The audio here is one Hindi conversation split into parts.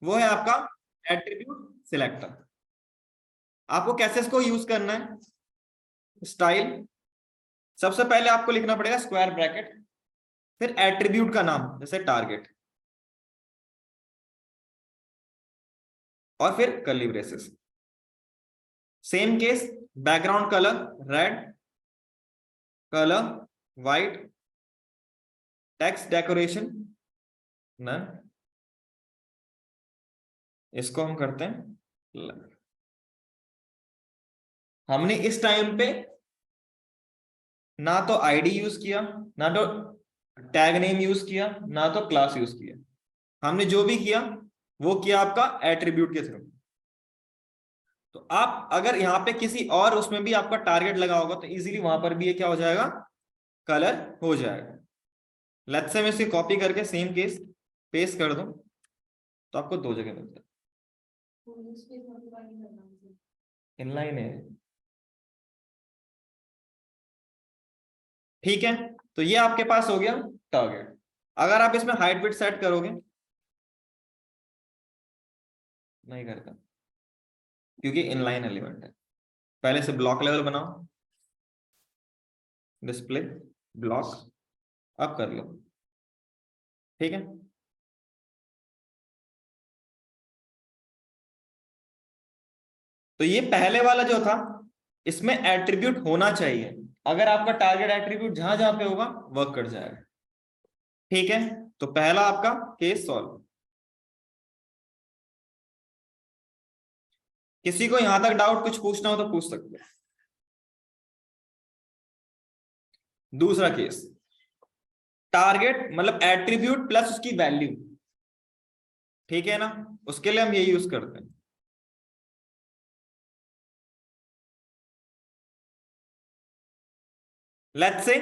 वो है आपका एट्रीब्यूट सिलेक्टर। आपको कैसे इसको यूज करना है? स्टाइल, सबसे पहले आपको लिखना पड़ेगा स्क्वायर ब्रैकेट, फिर एट्रीब्यूट का नाम जैसे टारगेट, और फिर curly braces. Same case, background colour red, colour white, text decoration none, इसको हम करते हैं। हमने इस टाइम पे ना तो आईडी यूज किया, ना तो टैग नेम यूज किया, ना तो क्लास यूज किया। हमने जो भी किया वो किया आपका एट्रीब्यूट के थ्रू। तो आप अगर यहाँ पे किसी और उसमें भी आपका टारगेट लगा होगा तो इजीली वहां पर भी ये क्या हो जाएगा, कलर हो जाएगा। लेट्स से मैं इसे कॉपी करके सेम केस पेस्ट कर दूं तो आपको दो जगह मिलता है, इनलाइन है। ठीक है, तो ये आपके पास हो गया टारगेट। अगर आप इसमें हाइट विड्थ सेट करोगे, नहीं करता क्योंकि इनलाइन एलिमेंट है। पहले से ब्लॉक लेवल बनाओ, डिस्प्ले ब्लॉक, अब कर लो। ठीक है, तो ये पहले वाला जो था इसमें एट्रीब्यूट होना चाहिए। अगर आपका टारगेट एट्रीब्यूट जहां जहां पे होगा वर्क कर जाएगा। ठीक है, तो पहला आपका केस सॉल्व। किसी को यहां तक डाउट कुछ पूछना हो तो पूछ सकते हैं। दूसरा केस, टारगेट मतलब एट्रीब्यूट प्लस उसकी वैल्यू। ठीक है ना, उसके लिए हम ये यूज करते हैं। लेट्स से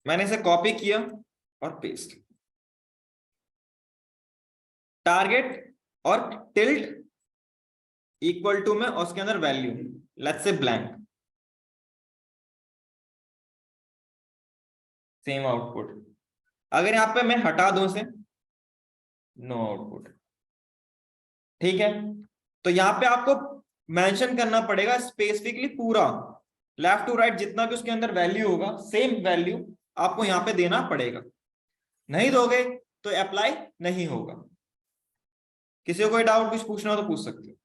मैंने इसे कॉपी किया और पेस्ट, टारगेट और टिल्ट इक्वल टू में और उसके अंदर value, let's say blank, same output. अगर यहां पे मैं हटा दूं से, नो आउटपुट। ठीक है, तो यहां पे आपको मेंशन करना पड़ेगा स्पेसिफिकली पूरा लेफ्ट टू राइट जितना भी उसके अंदर वैल्यू होगा सेम वैल्यू आपको यहां पे देना पड़ेगा। नहीं दोगे तो अप्लाई नहीं होगा। किसी को कोई डाउट कुछ पूछना हो तो पूछ सकते हो।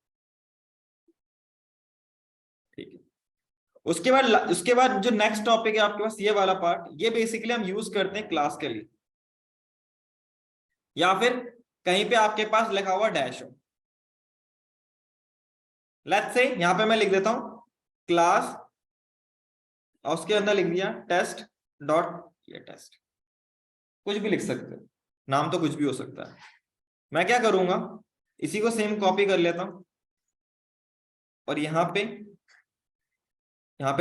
ठीक है, उसके बाद जो नेक्स्ट टॉपिक है आपके पास ये वाला पार्ट, ये बेसिकली हम यूज करते हैं क्लास के लिए, या फिर कहीं पे आपके पास लिखा हुआ डैश हो। लेट्स से यहां पे मैं लिख देता हूं क्लास और उसके अंदर लिख दिया टेस्ट डॉट, ये टेस्ट, कुछ भी लिख सकते हो, नाम तो कुछ भी हो सकता है। मैं क्या करूंगा, इसी को सेम कॉपी कर लेता हूं और यहां पे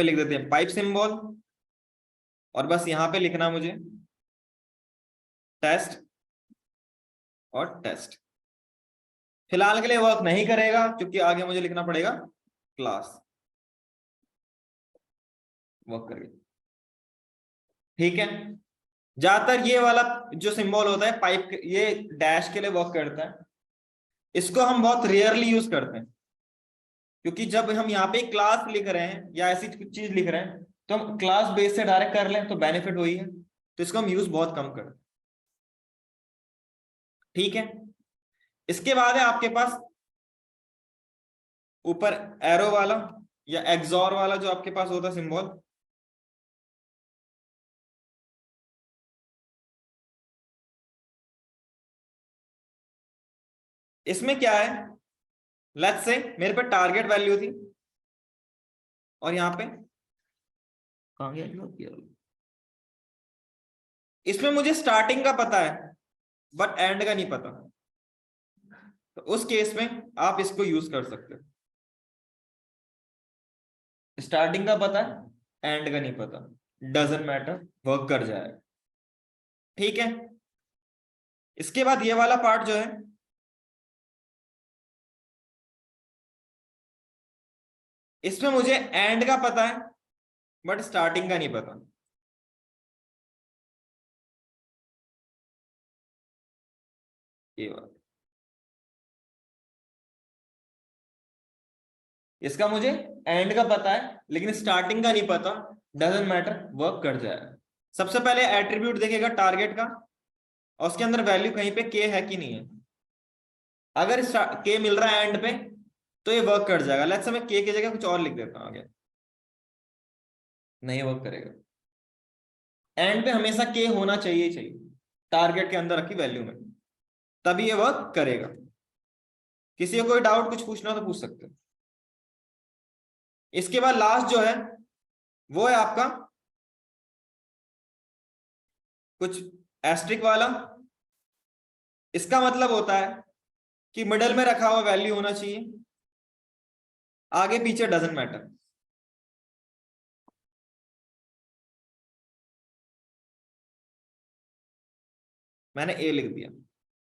लिख देते हैं पाइप सिंबल, और बस यहां पे लिखना मुझे टेस्ट और टेस्ट। फिलहाल के लिए वर्क नहीं करेगा क्योंकि आगे मुझे लिखना पड़ेगा क्लास, वर्क करेगा। ठीक है, ज्यादातर ये वाला जो सिंबल होता है पाइप, ये डैश के लिए वर्क करता है। इसको हम बहुत रेयरली यूज करते हैं क्योंकि जब हम यहाँ पे क्लास लिख रहे हैं या ऐसी कुछ चीज लिख रहे हैं तो हम क्लास बेस से डायरेक्ट कर लें तो बेनिफिट वही है, तो इसको हम यूज बहुत कम करते हैं। ठीक है, इसके बाद है आपके पास ऊपर एरो वाला या एक्सॉर वाला जो आपके पास होता है सिंबल। इसमें क्या है, लेट्स से मेरे पे टारगेट वैल्यू थी और यहाँ पे कहाँ गया, इसमें मुझे स्टार्टिंग का पता है बट एंड का नहीं पता, तो उस केस में आप इसको यूज कर सकते हो। स्टार्टिंग का पता है एंड का नहीं पता, डजंट मैटर, वर्क कर जाएगा। ठीक है, इसके बाद ये वाला पार्ट जो है, इसमें मुझे एंड का पता है बट स्टार्टिंग का नहीं पता। ये वाला इसका मुझे एंड का पता है लेकिन स्टार्टिंग का नहीं पता, डजंट मैटर, वर्क कर जाएगा। सबसे पहले एट्रीब्यूट देखेगा टारगेट का और उसके अंदर वैल्यू कहीं पे के है कि नहीं है। अगर के मिल रहा है एंड पे तो ये वर्क कर जाएगा। लेट्स से मैं के की जगह कुछ और लिख देता हूं आगे, नहीं वर्क करेगा। एंड पे हमेशा के होना चाहिए चाहिए टारगेट के अंदर रखी वैल्यू में, तभी ये वर्क करेगा। किसी को कोई डाउट कुछ पूछना हो तो पूछ सकते हो। इसके बाद लास्ट जो है वो है आपका कुछ एस्ट्रिक वाला। इसका मतलब होता है कि मिडल में रखा हुआ वैल्यू होना चाहिए, आगे पीछे डजंट मैटर। मैंने ए लिख दिया,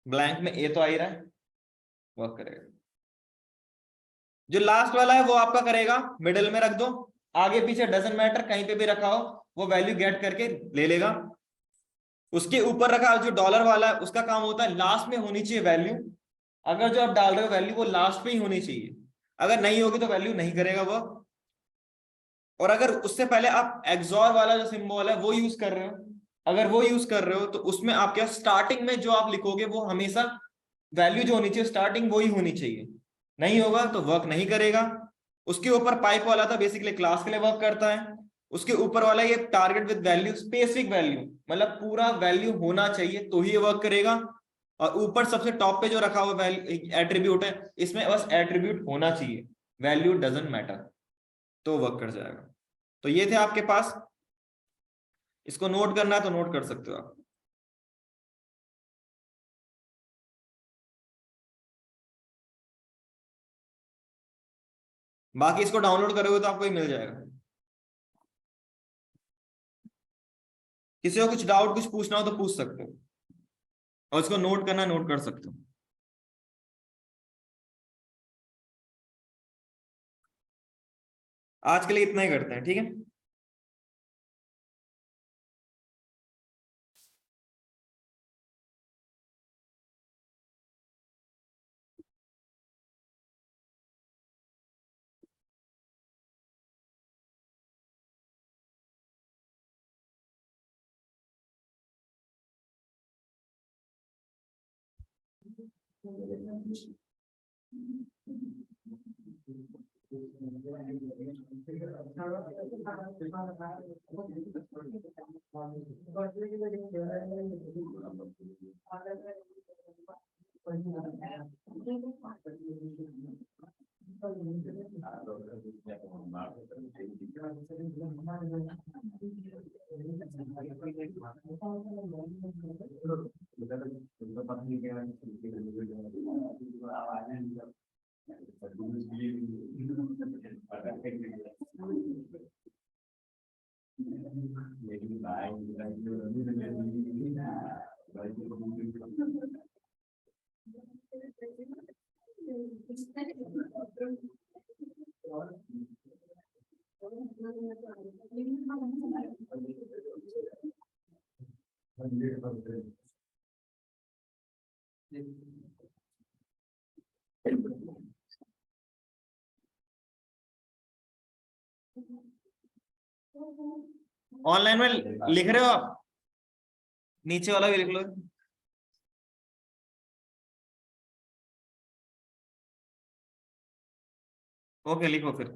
ब्लैंक में ए तो आ ही रहा है, वर्क करेगा। जो लास्ट वाला है वो आपका करेगा, मिडिल में रख दो, आगे पीछे डजंट मैटर, कहीं पे भी रखा हो वो वैल्यू गेट करके ले लेगा। उसके ऊपर रखा जो डॉलर वाला है उसका काम होता है लास्ट में होनी चाहिए वैल्यू। अगर जो आप डाल रहे हो वैल्यू वो लास्ट में ही होनी चाहिए, अगर नहीं होगी तो वैल्यू नहीं करेगा वो। और अगर उससे पहले आप एक्सॉर वाला जो सिंबल है वो यूज कर रहे हो, अगर वो यूज कर रहे हो तो उसमें आपके स्टार्टिंग में जो आप लिखोगे वो हमेशा वैल्यू जो होनी चाहिए स्टार्टिंग वो ही होनी चाहिए, नहीं होगा तो वर्क नहीं करेगा। उसके ऊपर पाइप वाला था बेसिकली क्लास के लिए वर्क करता है। उसके ऊपर वाला ये target with value, specific value, मतलब पूरा वैल्यू होना चाहिए तो ही ये वर्क करेगा। और ऊपर सबसे टॉप पे जो रखा हुआ एट्रीब्यूट है, इसमें बस एट्रीब्यूट होना चाहिए, वैल्यू डजंट मैटर, तो वर्क कर जाएगा। तो ये थे आपके पास, इसको नोट करना है तो नोट कर सकते हो आप। बाकी इसको डाउनलोड करोगे तो आपको ये मिल जाएगा। किसी को कुछ डाउट कुछ पूछना हो तो पूछ सकते हो, और इसको नोट करना नोट कर सकते हो। आज के लिए इतना ही करते हैं, ठीक है। ऑनलाइन में लिख रहे हो आप, नीचे वाला भी लिख लो। ओके लिखो फिर।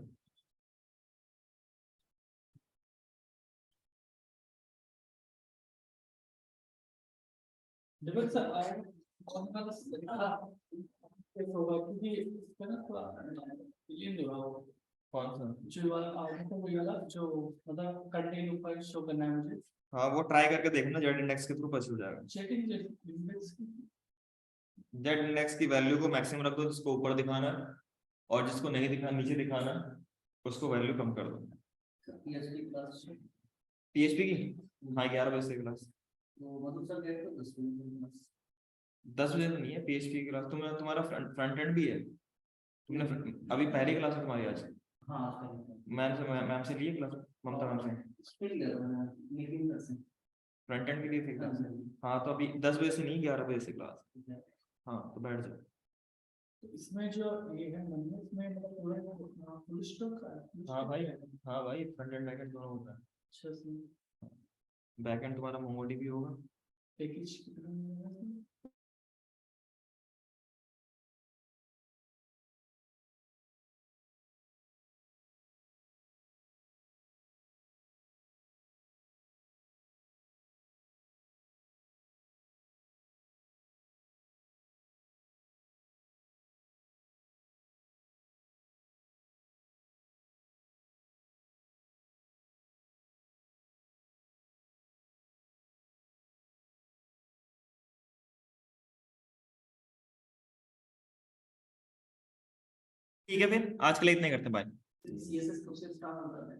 कौन सा? जो वाला वही वाला जो मतलब कंटेंट ऊपर शो करना है मुझे। हाँ वो ट्राई करके देखना, जेड इंडेक्स के थ्रू पता चल जाएगा। चेकिंग जेड इंडेक्स की वैल्यू को मैक्सिमम रख दो, जिसको ऊपर दिखाना है, और जिसको नहीं दिखाना नीचे दिखाना है उसको वैल्यू कम कर दो। पीएचपी क्लास पीएचपी की हाँ 11 बजे से क्लास। तो मतलब सर गए तो 10 बजे 10 बजे तो नहीं है पीएचपी की क्लास, तुम्हारा फ्रंट एंड भी है। तुमने अभी पहली क्लास है तुम्हारी आज? हाँ मैम से लिए क्लास, ममता मैम से फ्रंट एंड के लिए थी क्लास। हाँ तो अभी 10 बजे से नहीं 11 बजे से क्लास। हाँ तो बैठ जाओ। तो इसमें जो ये है मैंने इसमें मतलब पूरा फुल स्टॉक है। हाँ भाई, हाँ भाई, फ्रंट एंड बैक एंड दोनों होता है। अच्छा इसमें बैक एंड तुम्हारा मोंगोडीबी होगा। पैकेज कितना है इसमें? ठीक है, फिर आज के लिए इतने करते हैं, बाय। CSS कब से स्टार्ट होता है?